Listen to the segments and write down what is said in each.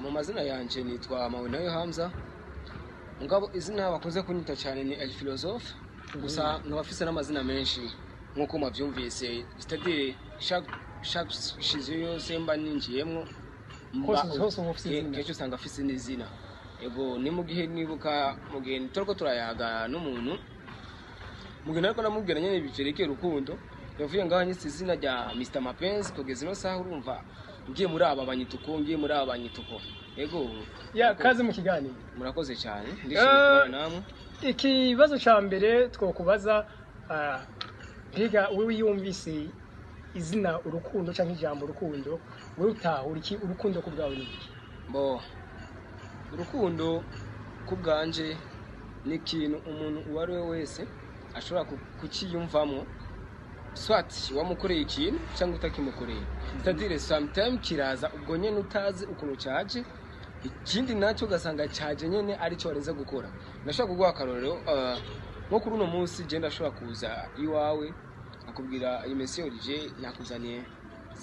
mu mazina yanje nitwa Mawinayo Hamza. Mugabo izina bakunze kunyita cyane ni El Philosophe. Gusa nkabafise n'amazina menshi nkuko mavyumvise. C'est-à-dire chaque shizo yose mba ninjiyemwo hose ufise izina. Kecho usanga afise n'izina. Ego ni mu gihe nibuka mu gihe turiko turayaga n'umuntu. Mu gihe nariko namubwira nyene bicerekeye urukundo. Yavuye ngaho nyise izina rya Mr Mapenzi kugeza ino saha urumva ngiye muri aba banyituko ngiye muri aba banyituko. Ego ya kaze mu kiganiro. Murakoze cyane ndishimye kubana namwe. Ikibazo ca mbere twokubaza biga wewe yumvise izina urukundo canke ijambo urukundo wewe utahura iki urukundo ku bwawe ni iki? Bo urukundo ku bwanje ni ikintu umuntu uwo ari we wese ashobora kukiyumvamo swati wamukoreye ikintu cyangwa utakimukoreye. C'est-à-dire sometimes kiraza ubwo nyene utazi ukuntu cyaje, ikindi nacyo gasanga cyaje nyene ari cyo wareze gukora. Nashaka kuguha akarorero nko kuri uno munsi je ndashobora kuza iwawe akubwira iyi Monsieur Olivier yakuzaniye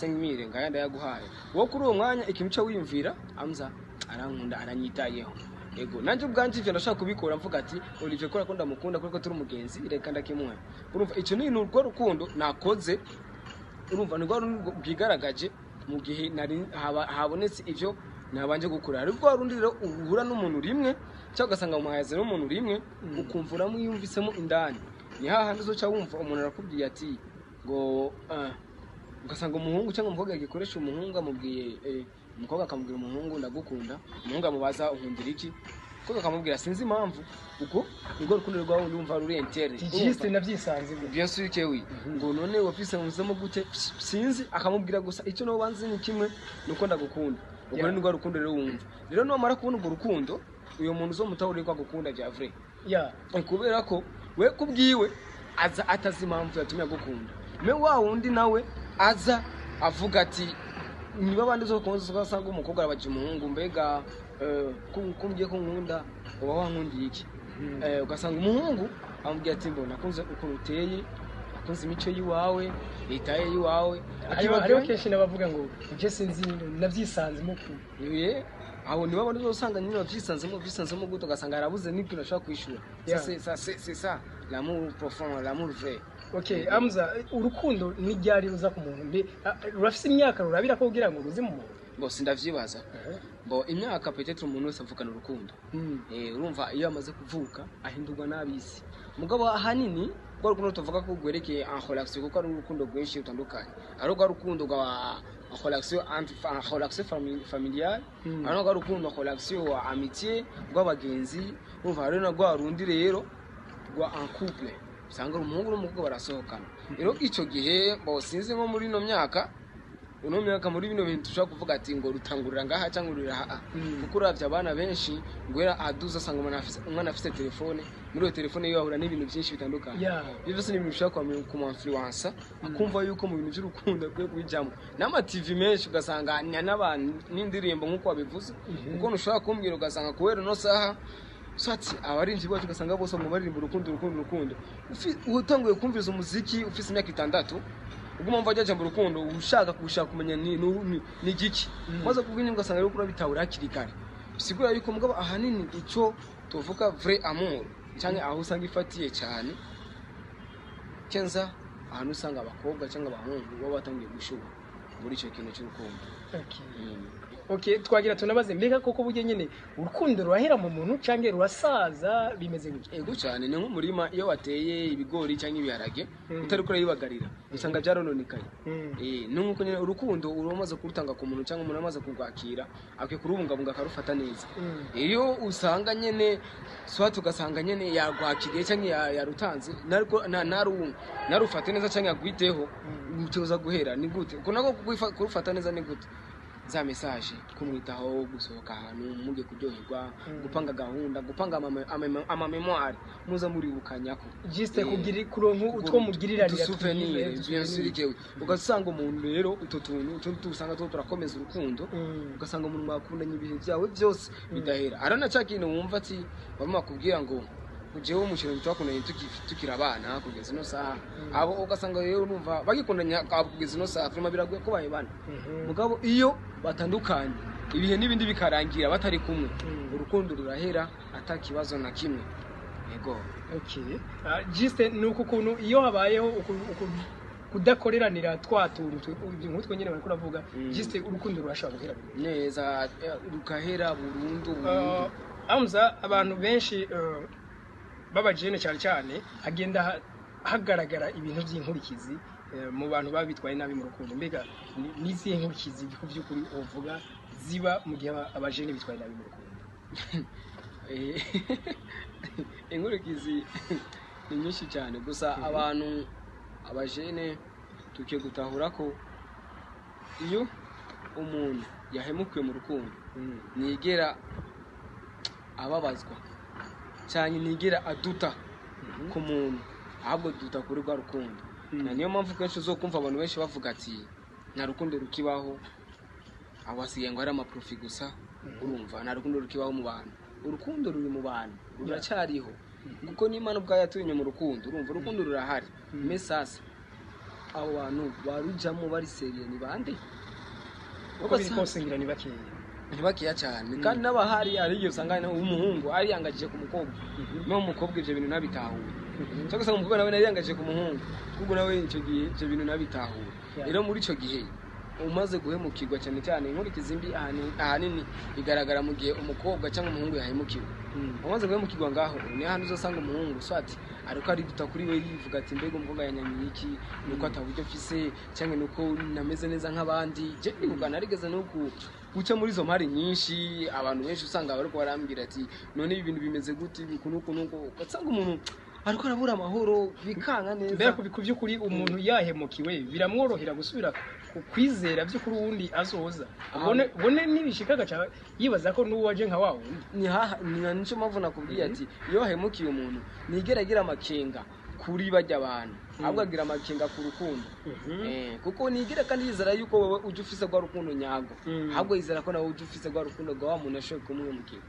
5000 ngaya ndayaguhaye. Wo kuri uwo mwanya ikintu cyo wiyumvira Hamza arankunda aranyitayeho. Ego nanje ubwanje ivyo ndashaka kubikora mvuga ati Olivier kora ko ndamukunda kuko turi umugenzi reka ndakimuha. Urumva ico ni urwo rukundo nakoze. Urumva ni rwo bwigaragaje mu gihe nari habonetse ivyo nabanje gukora. Ari rwo rundi rero uhura n'umuntu rimwe cyangwa gasanga mu mahaze n'umuntu rimwe ukumvuramo yumvisemo indani. Ni hahandi uzoca wumva umuntu arakubwiye ati ngo ugasanga umuhungu cyangwa umukobwa gikoresha umuhungu amubwiye umukobwa akamubwira umuhungu ndagukunda, umuhungu amubaza unkundira iki, umukobwa akamubwira sinzi impamvu. Uko ngo rukundo rwawe ndumva ruri entere Juste navyisanze bien sûr que oui. Ngo none wafise muzemo gute sinzi, akamubwira gusa icyo no banzi ni kimwe nuko ndagukunda. Ubwo ni rwa rukundo rero wumva. Rero no mara kubona urwo rukundo uyo muntu zo mutahuri kwa gukunda bya vrai. Kubera ko we kubwiwe aza atazi impamvu yatumye gukunda. Me wa wundi nawe aza avuga ati niba bandi zo konza ugasanga umukobwa arabaje umuhungu mbega kumbye ko nkunda uba wankundiye iki. Ugasanga umuhungu amubwiye ati mbona kunze ukuntu uteye, akunze imico yiwawe, itaye yiwawe. Hariho kenshi nabavuga ngo je sinzi navyisanze muku. Aho niba bandi uzosanga nyine bavyisanzemo gute ugasanga arabuze n'ibyo ashaka kwishura. C'est ça l'amour profond, l'amour vrai. Okay, Hamza urukundo ni ryari uza ku muntu mbe urafise imyaka rurabira ko kugira ngo ruzi mu muntu? Bo sindavyibaza. Bo imyaka peut-être umuntu wese avukana urukundo. Urumva iyo amaze kuvuka ahindurwa n'abisi. Mugabo ahanini rwa rukundo tuvuga ko gwerekeye en relation kuko ari urukundo rwinshi rutandukanye. Ari rwa rukundo rwa relation familiale, ari rwa rukundo relation wa amitié rw'abagenzi. Urumva rero na rwa rundi rero rwa en couple. Usanga umuhungu n'umukobwa barasohokana. Rero ico gihe bo sinzi nko muri no myaka muri bino bintu tushaka kuvuga ati ngo rutangurira ngaha cyangwa rurira kuko uravye abana benshi ngwera aduza asanga umwana afise telefone, muri iyo telefone yo ahura n'ibintu byinshi bitandukanye. Bivyo se n'ibintu bishaka ku influencer akumva yuko mu bintu by'urukundo rwe kwijamo n'ama TV menshi ugasanga n'abantu n'indirimbo nkuko wabivuze kuko nushaka kumbwira ugasanga kubera no saha swati abarinzi bacu ugasanga bose mu baririmba urukundo utanguye kumviriza umuziki ufise imyaka 6 ubwo mpamvu ajya mu rukundo ushaka kumenya ni giki maze kubwinya ugasanga rero kurabitahura kirikare. Bisigura yuko mugabo ahanini ico tuvuga vrai amour cyangwa aho usanga ifatiye cyane kenza ahantu usanga abakobwa cyangwa abahungu baba batangiye gushuba muri ico kintu cy'urukundo. Okay, twagira tunabaze mbega koko buje nyene urukundo rurahera mu muntu canke rurasaza bimeze gute? Ego cyane ni nk'umurima iyo wateye ibigori cyangwa ibiharage utari kure yibagarira usanga byarononekaye. Nuko nyene urukundo urumaze kurutanga ku muntu cyangwa umuntu amaze kugwakira akwiye kurubungabunga akarufata neza. Iyo usanga nyene swati ugasanga nyene yagwakiriye cyangwa yarutanze narufate neza cyangwa yagwiteho ucoza guhera ni gute uko nako kurufata neza ni gute za message kumwitaho gusohoka ahantu muge kuryoherwa gupanga gahunda gupanga ama memoire muza muri bukanyako juste kugira kuronka utwo mugirira rya souvenir bien sûr kewe ugasanga umuntu rero utuntu usanga turakomeza urukundo ugasanga umuntu mwakundanye ibihe byawe byose bidahera arana cyakino wumva ati bamwe bakubwira ngo ujewe umukino twakundanye tukira abana kugeza no saha abo ugasanga rero numva bagikundanya kugeza no saha firma biraguye ko bayibana mugabo iyo batandukanye ibihe n'ibindi bikarangira batari kumwe urukundo rurahera atakibazo na kimwe yego. Okay. Juste nuko kuntu iyo habayeho kudakoreranira twatuntu nk'utwo nyene bari kuravuga juste urukundo rurashobora guhera neza rukahera burundu. Amza abantu benshi babajene cyane hagenda hagaragara ibintu by'inkurikizi mu bantu babitwaye nabi mu rukundo. Mbega nizihe nkurikizi ku by'ukuri uvuga ziba mu gihe abajene bitwaye nabi mu rukundo? Inkurikizi ni nyinshi cyane, gusa abantu abajene tukiye gutahura ko iyo umuntu yahemukiwe mu rukundo nigera ababazwa cyane, nigera aduta ku muntu, ahubwo duta kuri rwa rukundo. Na niyo mpamvu kenshi uzokumva abantu benshi bavuga ati nta rukundo rukibaho, abasigaye ngo ari amaprofi gusa. Urumva nta rukundo rukibaho mu bantu. Urukundo ruri mu bantu, ruracyariho kuko n'Imana ubwayo yaturemye mu rukundo. Urumva urukundo rurahari. Mesasa abo bantu barujamo bari seriye ni bande? Uko biri kose ngira ni bakeya, ntibakiya cyane, kandi n'abahari ariyo usanga umuhungu ariyangajije ku mukobwa, no mukobwa ivyo bintu nabitahuye. Cyangwa se umukobwa nawe nariyangajije ku muhungu, kuko nawe icyo gihe ivyo bintu nabitahuye. Rero muri ico gihe umaze guhemukirwa cyane cyane, inkurikizi mbi ahanini igaragara mu gihe umukobwa cyangwa umuhungu yahemukiwe. Umaze guhemukirwa ngaho ni hano uzosanga umuhungu swati ariko ari duta kuri we yivuga ati mbega umukobwa yanyamiye iki, nuko ataburyo mfise cyangwa nuko nameze neza nk'abandi. Je nibugana arigeze no guca muri zo mari nyinshi. Abantu benshi usanga bariko barambira ati none ibi bintu bimeze gute nuko ugasanga umuntu ariko arabura amahoro bikanga neza. Mbega ku by'ukuri umuntu yahemukiwe biramworohera gusubira kwizera by'ukuri uwundi azoza ubone nibishikaga cyane yibaza ko n'uwaje nka wawe ni nico mpamvu nakubwiye ati iyo hemukiye umuntu nigeragira amakenga kuri bajya abantu, ahubwo agira amakenga ku rukundo. Kuko nigera kandi yizera yuko wowe uje ufise rwa rukundo nyago, ahubwo yizera ko nawe uje ufise rwa rukundo rwa muntu ashoboye kumwemukira.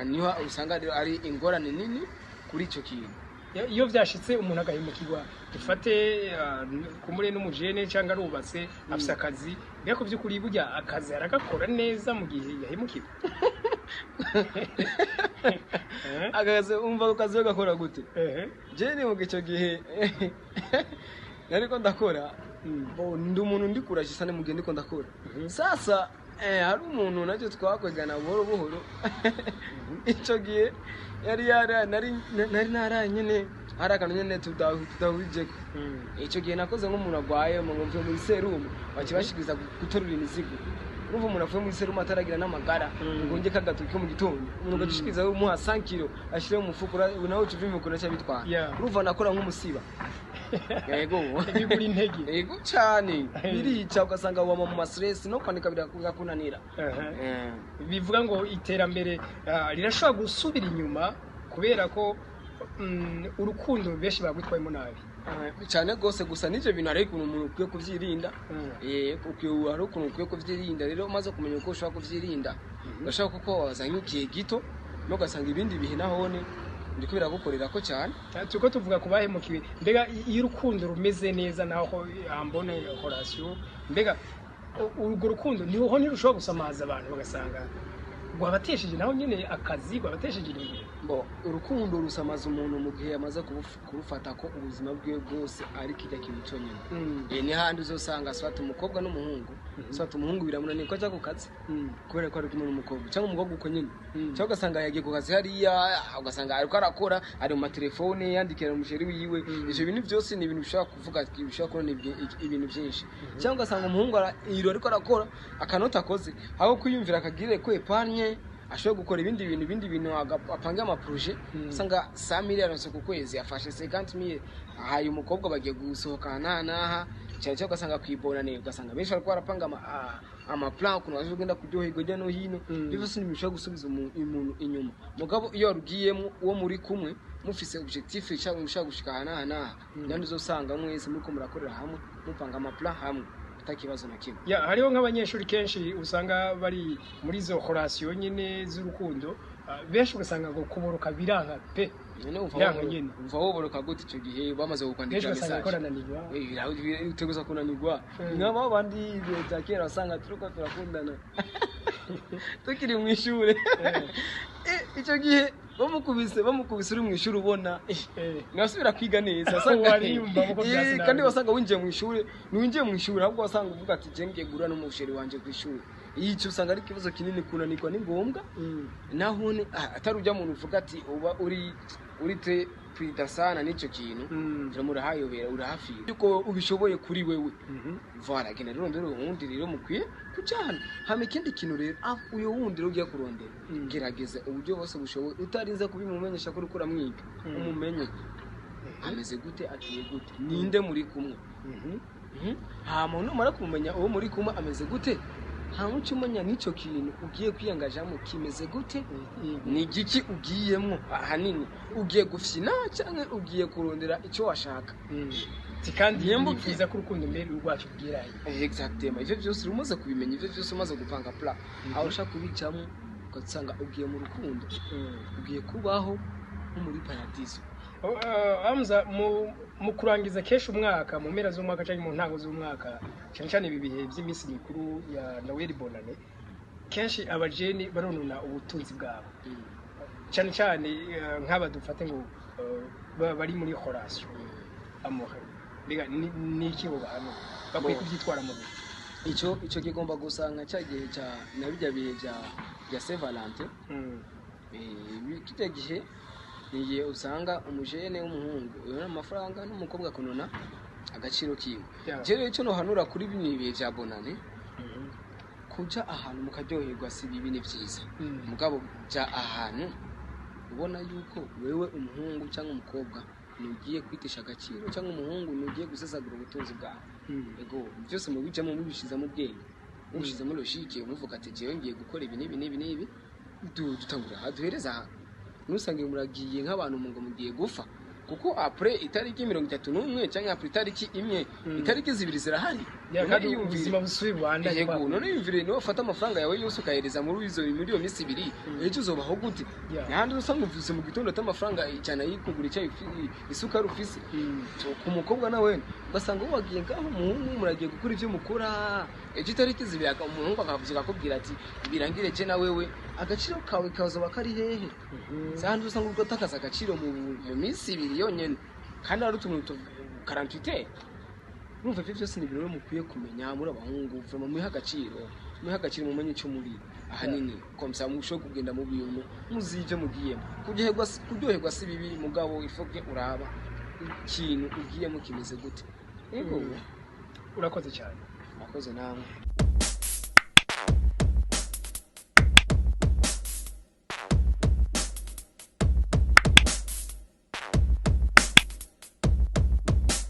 Niho usanga ari ingorane nini kuri icyo kintu. Iyo byashitse umuntu agahemukirwa, dufate kumure n'umujene cyangwa arubatse afise akazi, mbega ku by'ukuri burya akazi aragakora neza mu gihe yahemukiwe? Akazi umva ukazi gakora gute? Je ni mu gico gihe nariko ndakora, ndi umuntu ndikurashe sane mu gihe ndiko ndakora. Sasa hari umuntu nacyo twakwegana buhoro buhoro. Ico gihe nari naranyene hari akantu nyene tudahurije. Ico gihe nakoze nk'umuntu agwaye mu mvuye muri serumu bakibashikiriza guterura imizigo. Urumva umuntu avuye muri serumu ataragira n'amagara ngo nge kagatuke mu gitondo, umuntu agashikiriza umuha 5 kilo ashire mu mufuko nawe ucuva imikoro cyabitwara. Urumva nakora nk'umusiba. Yego bigura intege. Yego cyane birica, ugasanga wama mu stress no kwandika birakunanira. Bivuga ngo iterambere rirashobora gusubira inyuma kubera ko urukundo benshi bagwitwayemo nabi cyane gose. Gusa n'ivyo bintu ari ukuntu umuntu ukwiye kuvyirinda. Ukiye ari ukuntu ukwiye kuvyirinda. Rero umaze kumenya uko ushaka kuvyirinda, ugashaka kuko wazanye igihe gito no gasanga ibindi bihe nahone ndiko biragukorera ko cyane. Tuko tuvuga ku bahemukiwe, mbega iyo urukundo rumeze neza naho ambone Horatio, mbega urwo rukundo niho ntirushobora gusamaza abantu bagasanga rwabatesheje naho nyine akazi rwabatesheje imbere. Urukundo rusamaza umuntu mu gihe yamaze kurufata ko ubuzima bwe bwose ari kijya kintu cyo nyine. Ni handi uzosanga swata umukobwa n'umuhungu, swata umuhungu biramunaniye ko ajya ku kazi kubera ko ari kumwe n'umukobwa, cyangwa umukobwa uko nyine, cyangwa ugasanga yagiye ku kazi hariya, ugasanga ariko arakora ari mu matelefone yandikira umusheri wiwe. Ivyo bintu byose ni ibintu bishaka kuvuga bishaka kubona ibintu byinshi. Cyangwa ugasanga umuhungu ariko arakora akanota akoze aho kwiyumvira akagire ko epanye ashobora gukora ibindi bintu apanga amaproje. Usanga 100 miliyoni ku kwezi afashe 50,000 ahaye umukobwa bagiye gusohokana naha cyane cyane. Ugasanga kwibonane, ugasanga benshi ariko barapanga amaplan kuno azogenda kuryoherwa jya no hino. Bivuze sinzi bishobora gusubiza umuntu inyuma. Mugabo iyo rugiyemo uwo muri kumwe mufise objectif cyangwa mushaka gushika naha kandi uzosanga mwese muri ko murakorera hamwe mupanga amaplan hamwe takibazo na kimwe. Hariho nk'abanyeshuri kenshi usanga bari muri zo Horatio nyine z'urukundo, benshi ugasanga ngo kuboroka biranka pe. Umva woboroka gute icyo gihe bamaze gukwandikira message. Uteguza kunanirwa nk'aba bandi bya kera usanga turiko turakundana tukiri mu ishure icyo gihe bamukubise uri mu ishuri ubona ngasubira kwiga neza kandi wasanga winjiye mu ishuri ntiwinjiye mu ishuri ahubwo wasanga uvuga ati je ngiye gura n'umusheri wanje ku ishuri icyo usanga ari ikibazo kinini kunanirwa ni ngombwa naho atari ujya muntu uvuga ati uba uri te kwidasana n'icyo kintu urahayobera urahafira yuko ubishoboye kuri wewe voilà gena rero wundi rero mukwiye kujana hama ikindi kintu rero uyo wundi rero ugiye kurondera gerageza uburyo bose bushoboye utarinze kubimumenyesha ko uriko uramwiga umumenye ameze gute atiye gute ninde muri kumwe hama numara kumenya uwo muri kumwe ameze gute hama umenya n'icyo kintu ugiye kwiyangajamo kimeze gute ni igiki ugiyemo ahanini ugiye gufyina cyangwa ugiye kurondera icyo washaka kandi yembukiza ko urukundo mbere rwacu bwiraye exactement ivyo byose umaze kubimenya ivyo byose umaze gupanga plan aho ushaka kubicamo ugasanga ugiye mu rukundo ugiye kubaho nko muri paradiso Hamza mu kurangiza kesho umwaka mu mpera z'umwaka cyangwa mu ntango z'umwaka cyane cyane ibi bihe by'iminsi mikuru ya Noel Bonane kenshi abajeni baronona ubutunzi bwabo cyane cyane nk'aba dufate ngo bari muri relation amour biga niki bo bahano bakwiye kubyitwara mu icyo kigomba gusanga cyagihe cya nabijya bihe bya Saint Valentin kijya gihe niye usanga umujene w'umuhungu yona amafaranga n'umukobwa kunona agaciro kiwe rero icyo no hanura kuri bimwe bihe bya Bonane kuja ahantu mukaryoherwa si bibi ni byiza mugabo ja ahantu ubona yuko wewe umuhungu cyangwa umukobwa nugiye kwitesha agaciro cyangwa umuhungu nugiye gusesagura ubutunzi bwawe ego byose mu bijamo mubishiza mu bwenge mubishiza muri logique umuvuga ati jewe ngiye gukora ibi nibi dutangura duhereza nusange muragiye nk'abantu ngo mugiye gufa kuko après itariki 31 cyangwa après itariki imwe itariki zibiri zirahari kandi ubuzima busubira Rwanda yego none yumvire no fata amafaranga yawe yose ukahereza muri iyo minsi ibiri ejo uzobaho gute nahandi usanga uvuse mu gitondo atamafaranga cyane yikugura icyo isukari ufise ku mukobwa nawe ugasanga wagiye ngaho umuhungu muragiye gukora ivyo mukora ejo itariki zibiri umuhungu akavuga akubwira ati birangire je na wewe agaciro kawe kazoba kari hehe sandi usanga ubwo takaza agaciro mu minsi ibiri yonyene kandi ari utuntu 48 numva ivyo byose ni ibintu mukwiye kumenya muri abahungu vuba muha agaciro mumenye icyo muri ahanini komsa musho kugenda mu bintu muzije mugiyemo kuryoherwa si bibi mugabo ifoke uraba ikintu ugiyemo kimeze gute yego urakoze cyane nakoze namwe